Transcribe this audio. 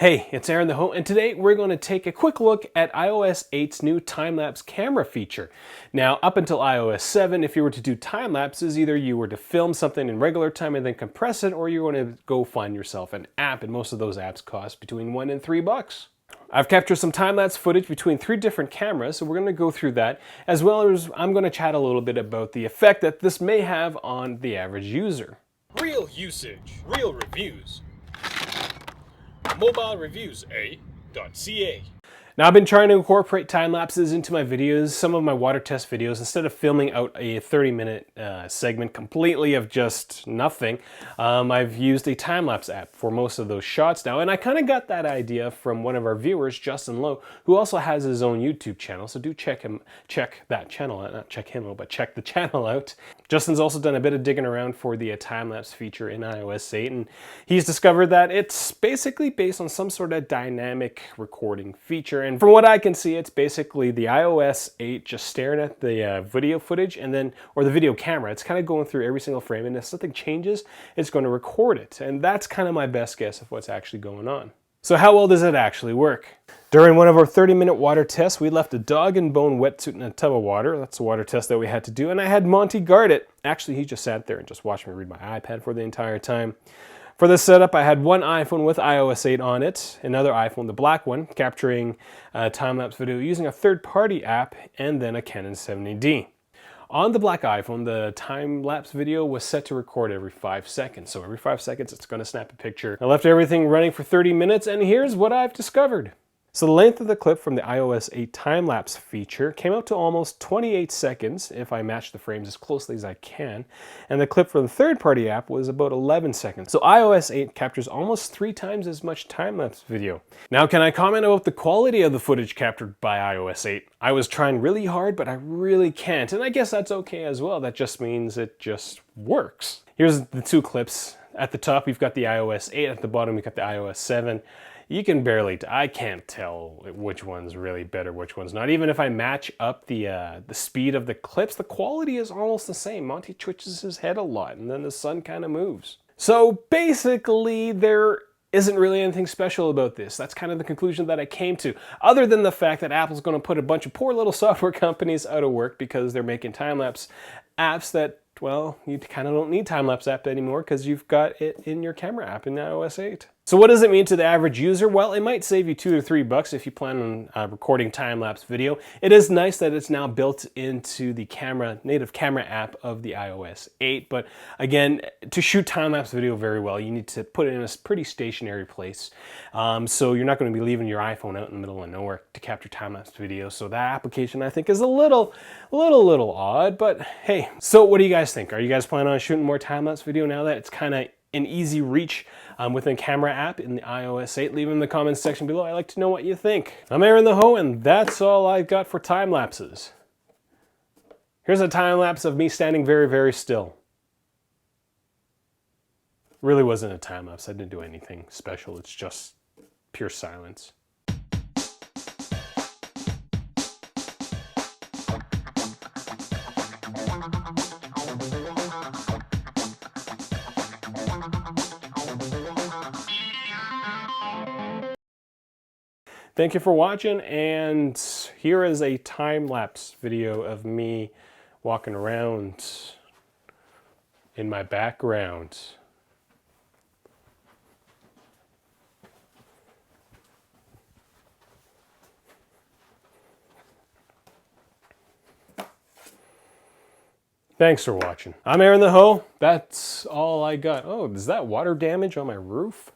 Hey, it's Aaron the Ho, and today we're going to take a quick look at iOS 8's new time-lapse camera feature. Now, up until iOS 7, if you were to do time-lapses, either you were to film something in regular time and then compress it, or you're going to go find yourself an app, and most of those apps cost between $1 and $3. I've captured some time-lapse footage between 3 different cameras, so we're going to go through that, as well as I'm going to chat a little bit about the effect that this may have on the average user. Real usage, real reviews. Mobilereviews-eh.ca. Now, I've been trying to incorporate time lapses into my videos, some of my water test videos. Instead of filming out a 30-minute segment completely of just nothing, I've used a time lapse app for most of those shots now. And I kind of got that idea from one of our viewers, Justin Lowe, who also has his own YouTube channel. So do check that channel out, not check him out, but check the channel out. Justin's also done a bit of digging around for the time lapse feature in iOS 8, and he's discovered that it's basically based on some sort of dynamic recording feature. And from what I can see, it's basically the iOS 8 just staring at the video footage or the video camera. It's kind of going through every single frame, and if something changes, it's going to record it. And that's kind of my best guess of what's actually going on. So how well does it actually work? During one of our 30-minute water tests, we left a dog and bone wetsuit in a tub of water. That's the water test that we had to do, and I had Monty guard it. Actually, he just sat there and just watched me read my iPad for the entire time. For this setup, I had one iPhone with iOS 8 on it, another iPhone, the black one, capturing time-lapse video using a third-party app, and then a Canon 70D. On the black iPhone, the time-lapse video was set to record every 5 seconds. So every 5 seconds, it's going to snap a picture. I left everything running for 30 minutes, and here's what I've discovered. So the length of the clip from the iOS 8 time-lapse feature came out to almost 28 seconds if I match the frames as closely as I can, and the clip from the third-party app was about 11 seconds. So iOS 8 captures almost 3 times as much time-lapse video. Now, can I comment about the quality of the footage captured by iOS 8? I was trying really hard, but I really can't, and I guess that's okay as well. That just means it just works. Here's the 2 clips. At the top, we've got the iOS 8. At the bottom, we've got the iOS 7. You can barely, I can't tell which one's really better, which one's not. Even if I match up the speed of the clips, the quality is almost the same. Monty twitches his head a lot, and then the sun kind of moves. So basically, there isn't really anything special about this. That's kind of the conclusion that I came to, other than the fact that Apple's going to put a bunch of poor little software companies out of work because they're making time-lapse apps that, well, you kind of don't need time-lapse app anymore because you've got it in your camera app in iOS 8. So what does it mean to the average user? Well, it might save you $2 or $3 if you plan on recording time-lapse video. It is nice that it's now built into the native camera app of the iOS 8, but again, to shoot time-lapse video very well, you need to put it in a pretty stationary place. So you're not going to be leaving your iPhone out in the middle of nowhere to capture time-lapse video. So that application, I think, is a little odd, but hey. So what do you guys think? Are you guys planning on shooting more time-lapse video now that it's kind of an easy reach within camera app in the iOS 8? Leave them in the comments section below. I'd like to know what you think. I'm Aaron the Ho, and that's all I've got for time lapses. Here's a time lapse of me standing very, very still. Really wasn't a time lapse. I didn't do anything special. It's just pure silence. Thank you for watching, and here is a time-lapse video of me walking around in my background. Thanks for watching. I'm Aaron the Ho. That's all I got. Oh, is that water damage on my roof?